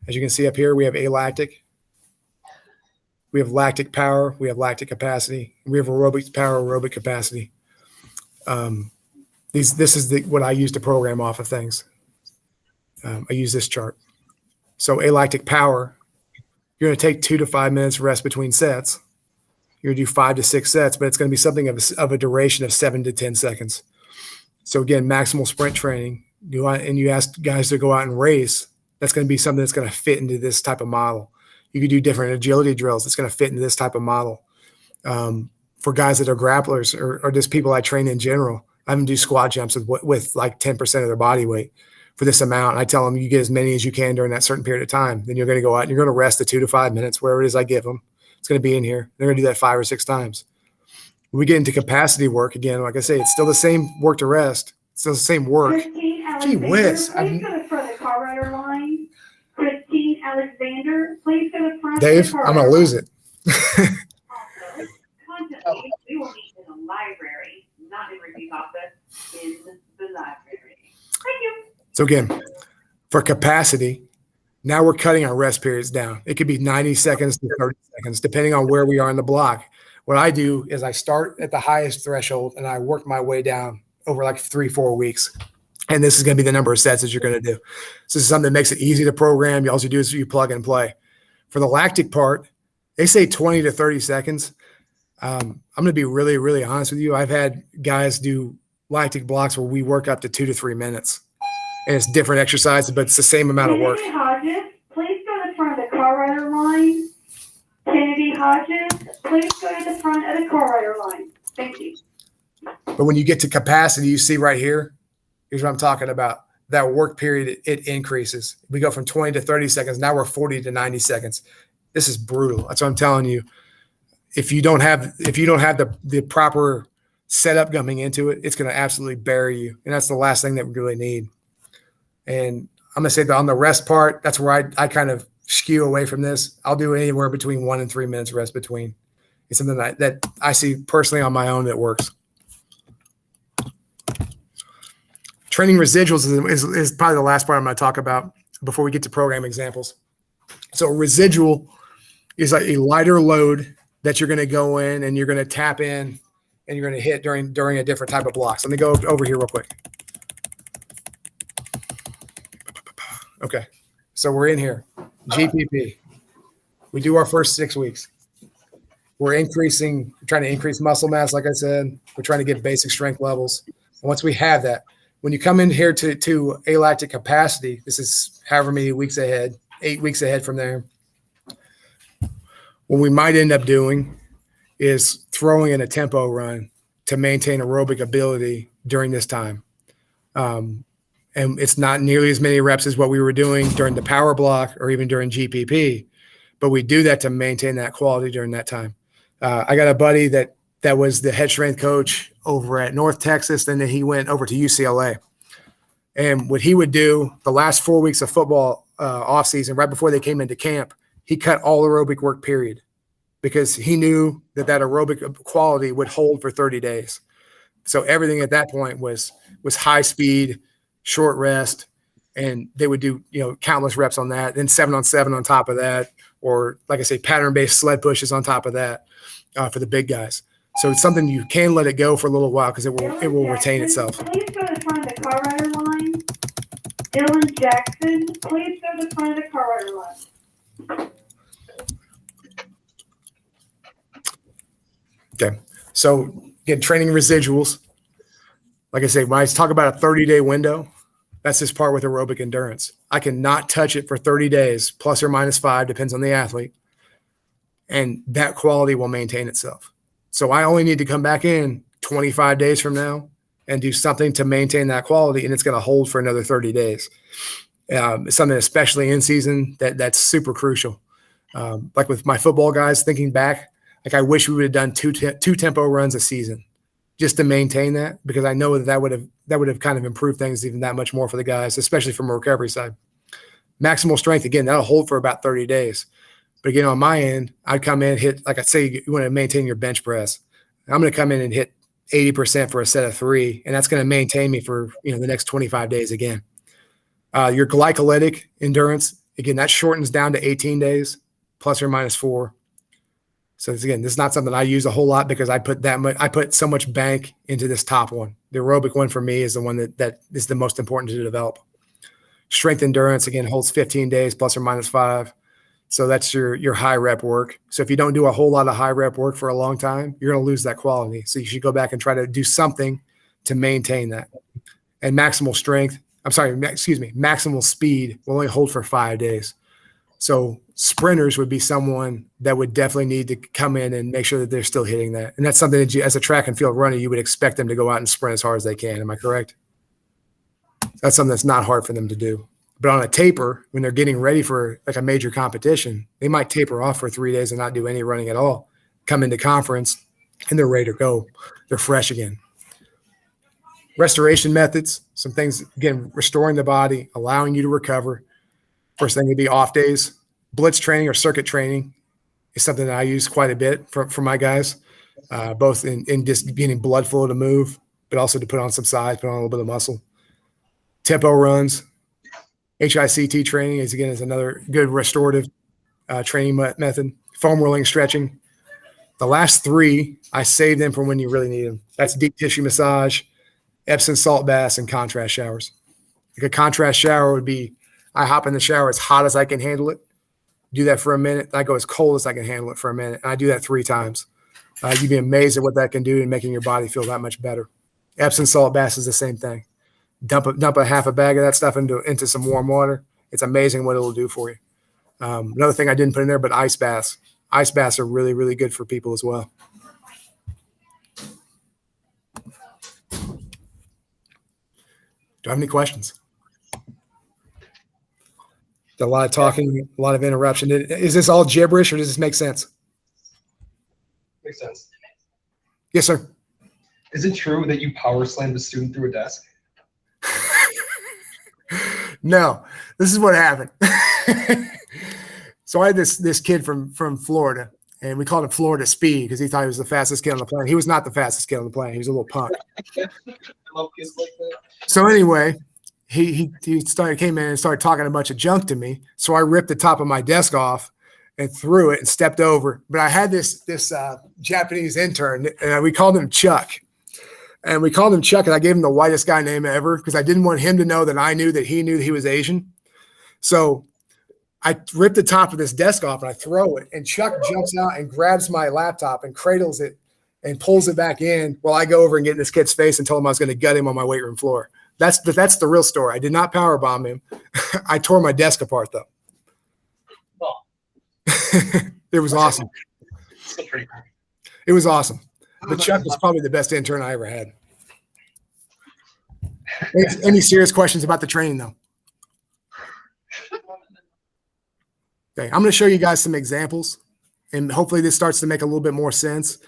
As you can see up here, we have alactic, we have lactic power, we have lactic capacity, we have aerobic power, aerobic capacity. This is what I use to program off of things. I use this chart. So alactic power, you're going to take 2 to 5 minutes rest between sets. You're going to do 5 to 6 sets, but it's going to be something of a duration of 7 to 10 seconds. So again, maximal sprint training, you ask guys to go out and race, that's going to be something that's going to fit into this type of model. You could do different agility drills that's going to fit into this type of model. For guys that are grapplers or just people I train in general, I have them do squat jumps with like 10% of their body weight for this amount. And I tell them you get as many as you can during that certain period of time. Then you're going to go out and you're going to rest the 2 to 5 minutes, wherever it is I give them. It's going to be in here. They're going to do that 5 or 6 times. When we get into capacity work, again, like I say, it's still the same work to rest. It's still the same work. Christine Gee Alexander, whiz. please go to front of the car rider line. Christine Alexander, please go to front Dave, of the car I'm going to lose it. Also, content we will need in the library, not in Ricky's office, in the library. Thank you. So again, for capacity, Now we're cutting our rest periods down. It could be 90 seconds to 30 seconds, depending on where we are in the block. What I do is I start at the highest threshold and I work my way down over like 3-4 weeks. And this is going to be the number of sets that you're going to do. So this is something that makes it easy to program. You also do is you plug and play. For the lactic part, they say 20 to 30 seconds. I'm going to be really, really honest with you. I've had guys do lactic blocks where we work up to 2 to 3 minutes. And it's different exercises, but it's the same amount of work. Kennedy Hodges, please go to the front of the car rider line. Kennedy Hodges, please go to the front of the car rider line. Thank you. But when you get to capacity, you see right here, here's what I'm talking about. That work period, it increases. We go from 20 to 30 seconds. Now we're 40 to 90 seconds. This is brutal. That's what I'm telling you. If you don't have the proper setup coming into it, it's going to absolutely bury you. And that's the last thing that we really need. And I'm going to say that on the rest part, that's where I kind of skew away from this. I'll do anywhere between 1 and 3 minutes rest between. It's something that I see personally on my own that works. Training residuals is probably the last part I'm going to talk about before we get to program examples. So residual is like a lighter load that you're going to go in and you're going to tap in and you're going to hit during a different type of block. So let me go over here real quick. Okay, so we're in here. GPP. We do our first 6 weeks. We're trying to increase muscle mass, like I said. We're trying to get basic strength levels. And once we have that, when you come in here to alactic capacity, this is however many weeks ahead, 8 weeks ahead from there. What we might end up doing is throwing in a tempo run to maintain aerobic ability during this time. And it's not nearly as many reps as what we were doing during the power block or even during GPP, but we do that to maintain that quality during that time. I got a buddy that was the head strength coach over at North Texas, and then he went over to UCLA. And what he would do the last 4 weeks of football off season, right before they came into camp, he cut all aerobic work, period, because he knew that aerobic quality would hold for 30 days. So everything at that point was high speed, short rest, and they would do, countless reps on that, then 7-on-7 on top of that, or like I say, pattern-based sled pushes on top of that for the big guys. So it's something you can let it go for a little while because it will retain itself. Please go to the front of the car rider line. Dylan Jackson, please go to the front of the car rider line. Okay. So again, training residuals. Like I say, when I talk about a 30-day window, that's this part with aerobic endurance. I cannot touch it for 30 days, plus or minus 5, depends on the athlete. And that quality will maintain itself. So I only need to come back in 25 days from now and do something to maintain that quality, and it's going to hold for another 30 days. It's something, especially in season, that's super crucial. Like with my football guys, thinking back, like I wish we would have done two tempo runs a season just to maintain that, because I know that would have kind of improved things even that much more for the guys, especially from a recovery side. Maximal strength, again, that'll hold for about 30 days. But again, on my end, I'd come in, hit, like I say, you want to maintain your bench press. I'm going to come in and hit 80% for a set of 3, and that's going to maintain me for the next 25 days again. Your glycolytic endurance, again, that shortens down to 18 days, plus or minus 4. So this is not something I use a whole lot because I put so much bank into this top one. The aerobic one for me is the one that is the most important to develop. Strength endurance, again, holds 15 days, plus or minus 5. So that's your high rep work. So if you don't do a whole lot of high rep work for a long time, you're going to lose that quality. So you should go back and try to do something to maintain that. And maximal speed will only hold for 5 days. So sprinters would be someone that would definitely need to come in and make sure that they're still hitting that. And that's something that as a track and field runner, you would expect them to go out and sprint as hard as they can. Am I correct? That's something that's not hard for them to do. But on a taper, when they're getting ready for like a major competition, they might taper off for 3 days and not do any running at all, come into conference, and they're ready to go. They're fresh again. Restoration methods, some things, again, restoring the body, allowing you to recover. First thing would be off days. Blitz training or circuit training is something that I use quite a bit for my guys, both in just getting blood flow to move, but also to put on some size, put on a little bit of muscle. Tempo runs. HICT training is another good restorative training method. Foam rolling, stretching. The last three, I save them for when you really need them. That's deep tissue massage, Epsom salt baths, and contrast showers. Like a contrast shower would be, I hop in the shower as hot as I can handle it. Do that for a minute. I go as cold as I can handle it for a minute. And I do that 3 times. You'd be amazed at what that can do in making your body feel that much better. Epsom salt baths is the same thing. Dump a half a bag of that stuff into some warm water. It's amazing what it'll do for you. Another thing I didn't put in there, but ice baths. Ice baths are really, really good for people as well. Do I have any questions? A lot of talking, a lot of interruption. Is this all gibberish or does this make sense? Makes sense. Yes, sir. Is it true that you power slammed a student through a desk? No, this is what happened. So I had this kid from Florida, and we called him Florida Speed because he thought he was the fastest kid on the plane. He was not the fastest kid on the plane. He was a little punk. I love kids like that. So anyway, he came in and started talking a bunch of junk to me. So I ripped the top of my desk off and threw it and stepped over. But I had this Japanese intern, and we called him Chuck. And we called him Chuck, and I gave him the whitest guy name ever because I didn't want him to know that I knew that he was Asian. So I ripped the top of this desk off and I throw it, and Chuck jumps out and grabs my laptop and cradles it and pulls it back in while I go over and get in this kid's face and told him I was going to gut him on my weight room floor. That's the real story. I did not power bomb him. I tore my desk apart though. Well, It was awesome. still pretty cool. It was awesome. But Chuck was probably the best intern I ever had. Any serious questions about the training though? Okay, I'm going to show you guys some examples, and hopefully this starts to make a little bit more sense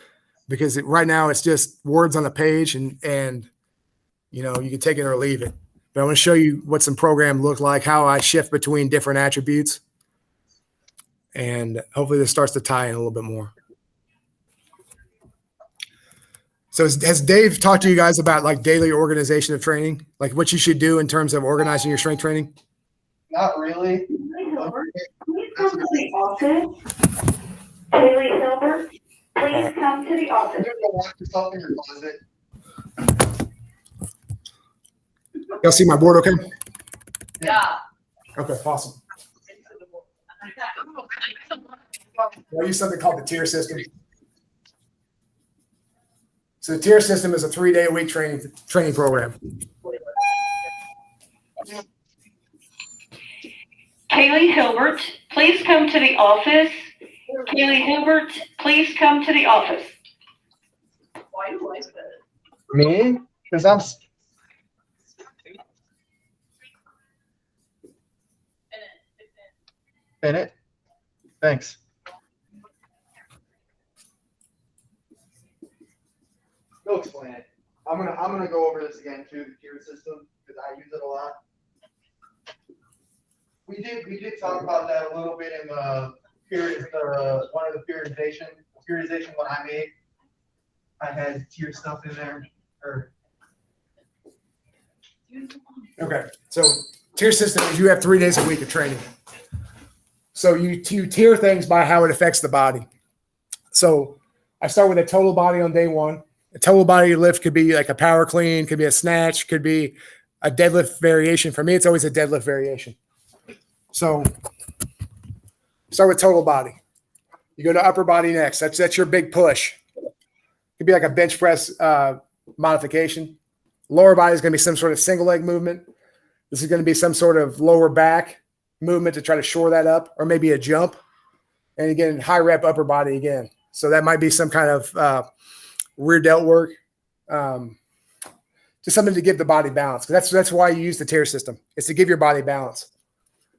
because right now it's just words on a page, and you know, you can take it or leave it. But I want to show you what some programs look like, how I shift between different attributes, and hopefully this starts to tie in a little bit more. So has Dave talked to you guys about like daily organization of training, like what you should do in terms of organizing your strength training? Not really. Please come to the office. Haley Hilbert, please come to the office. You're gonna lock yourself in your closet. Y'all see my board okay? Yeah. Okay, awesome. I use something called the tier system. So the tier system is a 3-day-a-week training program. Haley Hilbert, please come to the office. Haley Hilbert, please come to the office. Why do I say that? Me? Because I'm. In it. Thanks. Go explain it. I'm gonna go over this again too, the tier system, because I use it a lot. We did talk about that a little bit in the period, one of the periodization one I made. I had tier stuff in there. Okay, so tier system is you have 3 days a week of training. So you tier things by how it affects the body. So I start with a total body on day 1. A total body lift could be like a power clean, could be a snatch, could be a deadlift variation. For me, it's always a deadlift variation. So start with total body. You go to upper body next. That's your big push. It could be like a bench press modification. Lower body is going to be some sort of single leg movement. This is going to be some sort of lower back movement to try to shore that up, or maybe a jump. And again, high rep upper body again. So that might be some kind of rear delt work, just something to give the body balance. Because that's why you use the tier system. It's to give your body balance.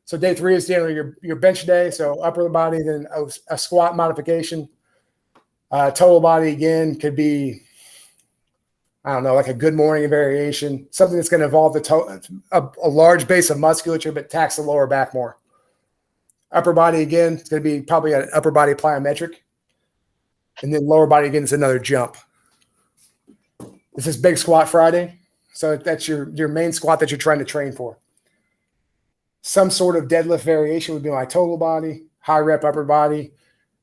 So day 3 is generally your bench day. So upper body, then a squat modification. Total body again could be, I don't know, like a good morning variation, something that's going to involve a large base of musculature, but tax the lower back more. Upper body again, it's going to be probably an upper body plyometric. And then lower body again is another jump. This is Big Squat Friday. So that's your main squat that you're trying to train for. Some sort of deadlift variation would be my total body, high rep upper body,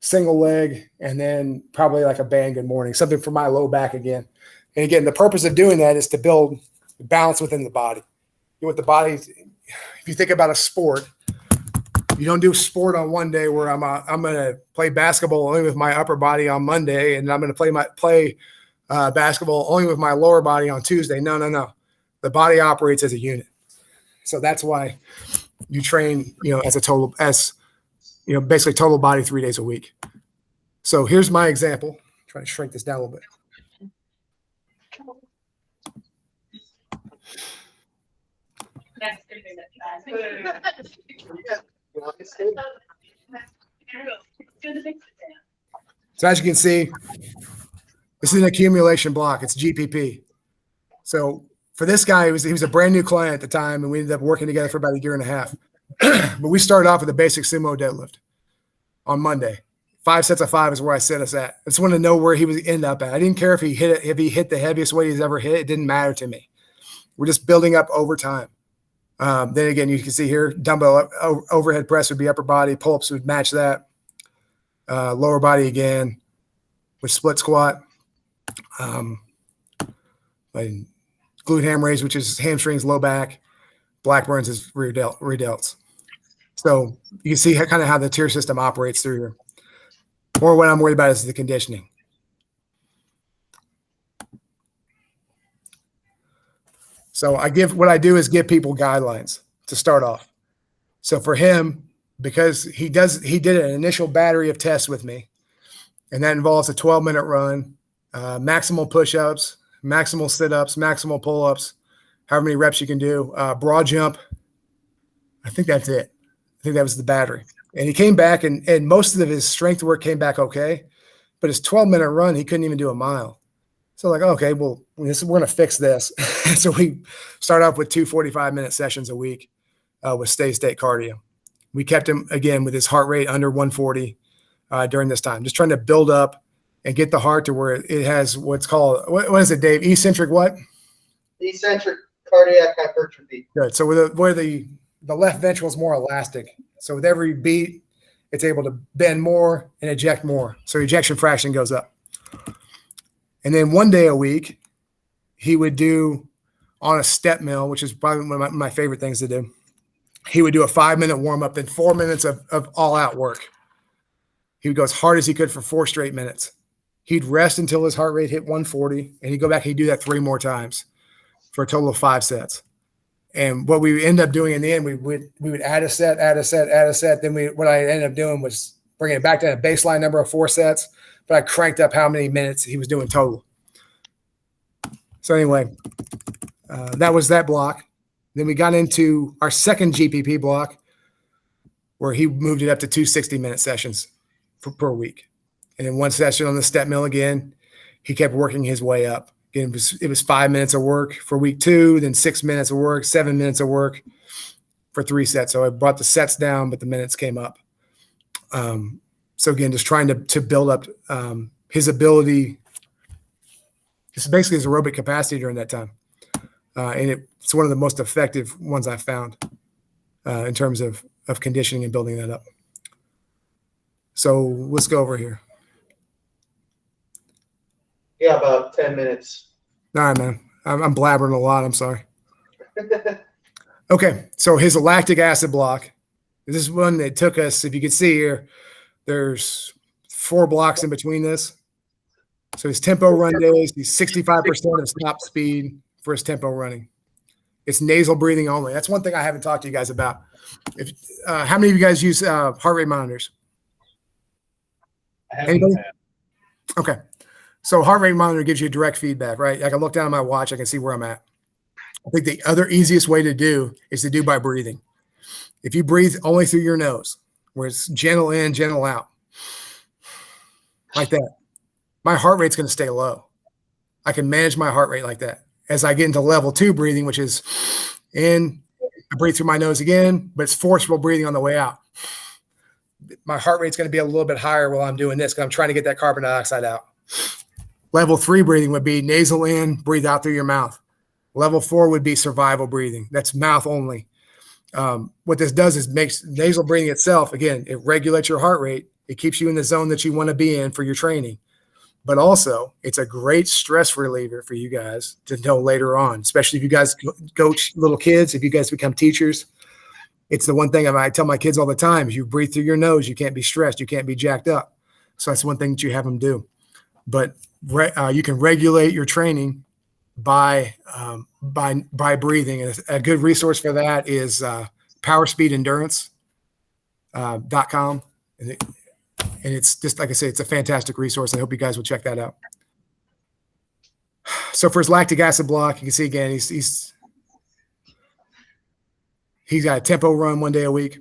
single leg, and then probably like a band good morning, something for my low back again. And again, the purpose of doing that is to build balance within the body. You want the body, if you think about a sport, you don't do sport on one day where I'm going to play basketball only with my upper body on Monday, and I'm going to play basketball only with my lower body on Tuesday. No. The body operates as a unit. So that's why you train, basically total body 3 days a week. So here's my example. Try to shrink this down a little bit. That's good thing that's So as you can see, this is an accumulation block. It's GPP. So for this guy, he was a brand new client at the time, and we ended up working together for about a year and a half. But we started off with a basic sumo deadlift on Monday. 5 sets of 5 is where I set us at. I just wanted to know where he would end up at. I didn't care if he hit the heaviest weight he's ever hit. It didn't matter to me. We're just building up over time. Then again, you can see here, dumbbell overhead press would be upper body. Pull-ups would match that. Lower body again with split squat. Glute ham raise, which is hamstrings, low back. Blackburns is rear delts. So you can see kind of how the tier system operates through here. More what I'm worried about is the conditioning. So what I do is give people guidelines to start off. So for him, because he did an initial battery of tests with me, and that involves a 12-minute run, maximal push-ups, maximal sit-ups, maximal pull-ups, however many reps you can do, broad jump. I think that's it. I think that was the battery. And he came back, and most of his strength work came back okay, but his 12-minute run, he couldn't even do a mile. So like, okay, well, we're going to fix this. So we start off with 2 45-minute sessions a week with steady-state cardio. We kept him, again, with his heart rate under 140 during this time, just trying to build up and get the heart to where it has what's called, what is it, Dave? Eccentric what? Eccentric cardiac hypertrophy. Good. So where the left ventricle is more elastic. So with every beat, it's able to bend more and eject more. So ejection fraction goes up. And then 1 day a week, he would do on a step mill, which is probably one of my favorite things to do. He would do a 5-minute warm-up, then 4 minutes of all-out work. He would go as hard as he could for 4 straight minutes. He'd rest until his heart rate hit 140, and he'd go back and he'd do that 3 more times for a total of 5 sets. And what we would end up doing in the end, we would add a set. Then what I ended up doing was bringing it back to a baseline number of 4 sets, but I cranked up how many minutes he was doing total. So anyway, that was that block. Then we got into our second GPP block where he moved it up to 2 60-minute sessions per week. And then 1 session on the step mill again. He kept working his way up. Again, it was 5 minutes of work for week 2, then 6 minutes of work, 7 minutes of work for 3 sets. So I brought the sets down, but the minutes came up. So again, just trying to build up his ability, just basically his aerobic capacity during that time. And it's one of the most effective ones I've found in terms of conditioning and building that up. So let's go over here. Yeah, about 10 minutes. All right, man. I'm blabbering a lot. I'm sorry. Okay, so his lactic acid block. This is one that took us, if you can see here, there's 4 blocks in between this. So his tempo run days, he's 65% of stop speed for his tempo running. It's nasal breathing only. That's one thing I haven't talked to you guys about. How many of you guys use heart rate monitors? I haven't Anybody? had. Okay. So heart rate monitor gives you direct feedback, right? I can look down at my watch. I can see where I'm at. I think the other easiest way to do is to do by breathing. If you breathe only through your nose, where it's gentle in, gentle out, like that, my heart rate's going to stay low. I can manage my heart rate like that. As I get into level 2 breathing, which is in, I breathe through my nose again, but it's forceful breathing on the way out. My heart rate's going to be a little bit higher while I'm doing this because I'm trying to get that carbon dioxide out. Level 3 breathing would be nasal in, breathe out through your mouth. Level 4 would be survival breathing. That's mouth only. what this does is makes nasal breathing itself, again, it regulates your heart rate. It keeps you in the zone that you want to be in for your training. But also, it's a great stress reliever for you guys to know later on, especially if you guys coach little kids, if you guys become teachers. It's the one thing I tell my kids all the time is you breathe through your nose. You can't be stressed. You can't be jacked up. So that's one thing that you have them do. But you can regulate your training by breathing. And a good resource for that is powerspeedendurance.com. And it's just, like I say, it's a fantastic resource. I hope you guys will check that out. So for his lactic acid block, you can see again, he's got a tempo run 1 day a week.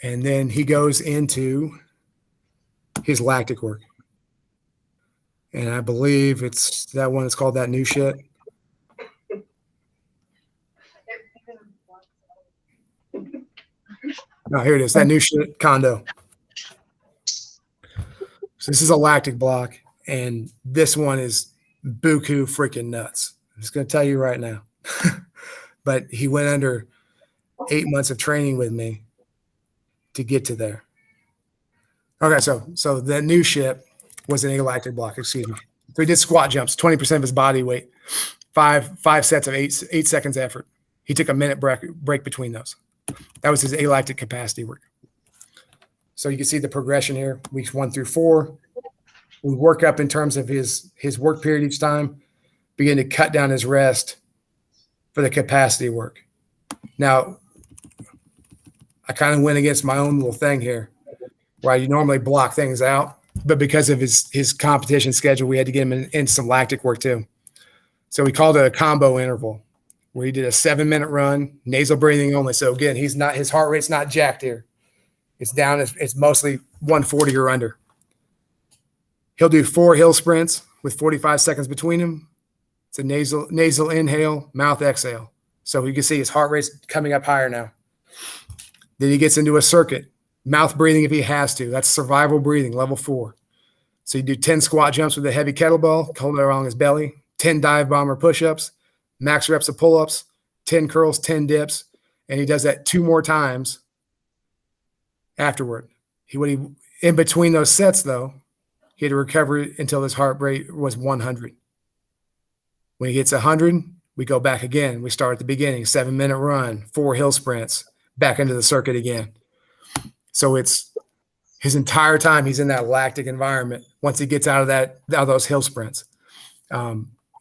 And then he goes into his lactic work. And I believe it's that one. It's called That New Shit. No, here it is. That New Shit condo. So this is a lactic block. And this one is buku freaking nuts. I'm just going to tell you right now. But he went under 8 months of training with me to get to there. Okay, so the new shit was an alactic block, excuse me. So he did squat jumps, 20% of his body weight, five sets of 8 seconds effort. He took a minute break between those. That was his alactic capacity work. So you can see the progression here, weeks 1 through 4. We work up in terms of his work period each time, begin to cut down his rest for the capacity work. Now, I kind of went against my own little thing here, where you normally block things out, but because of his competition schedule, we had to get him in some lactic work too. So we called it a combo interval, where he did a 7-minute run, nasal breathing only. So again, his heart rate's not jacked here. It's down. It's mostly 140 or under. He'll do 4 hill sprints with 45 seconds between them. It's a nasal inhale, mouth exhale. So you can see his heart rate's coming up higher now. Then he gets into a circuit, mouth breathing if he has to. That's survival breathing, level 4. So you do 10 squat jumps with a heavy kettlebell, hold it around his belly, 10 dive bomber push-ups, max reps of pull-ups, 10 curls, 10 dips, and he does that 2 more times afterward. In between those sets, though, he had to recover until his heart rate was 100. When he gets 100, we go back again. We start at the beginning, 7-minute run, 4 hill sprints, back into the circuit again. So it's his entire time he's in that lactic environment. Once he gets out of those hill sprints,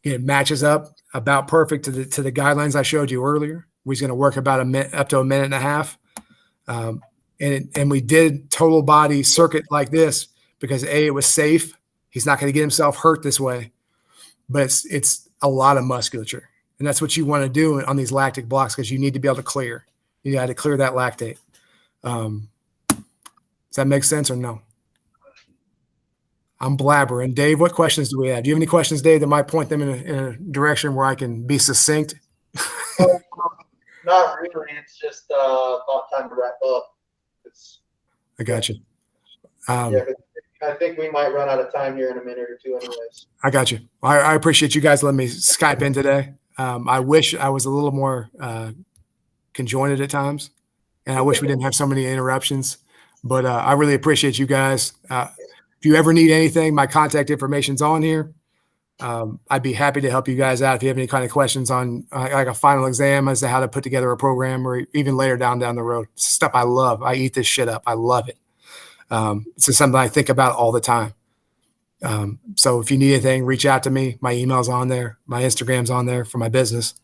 it matches up about perfect to the guidelines I showed you earlier. He's going to work about up to a minute and a half. And we did total body circuit like this because it was safe. He's not going to get himself hurt this way, but it's a lot of musculature. And that's what you want to do on these lactic blocks, because you need to be able to clear. You got to clear that lactate. Does that make sense or no? I'm blabbering. Dave, what questions do we have? Do you have any questions, Dave, that might point them in a direction where I can be succinct? Not really. It's just about time to wrap up. I got you. Yeah, I think we might run out of time here in a minute or two anyways. I got you. I appreciate you guys letting me Skype in today. I wish I was a little more conjoined at times, and I wish we didn't have so many interruptions. But I really appreciate you guys. If you ever need anything, my contact information's on here. I'd be happy to help you guys out if you have any kind of questions on like a final exam as to how to put together a program, or even later down the road. It's stuff I love. I eat this shit up. I love it. It's just something I think about all the time. So if you need anything, reach out to me. My email's on there. My Instagram's on there for my business.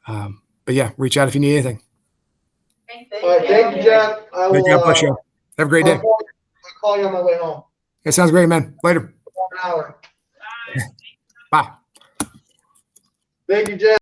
But yeah, reach out if you need anything. All right, thank you, Jack. Thank you. Have a great day. I'll call you on my way home. It sounds great, man. Later. 1 hour. Bye. Thank you, Jack.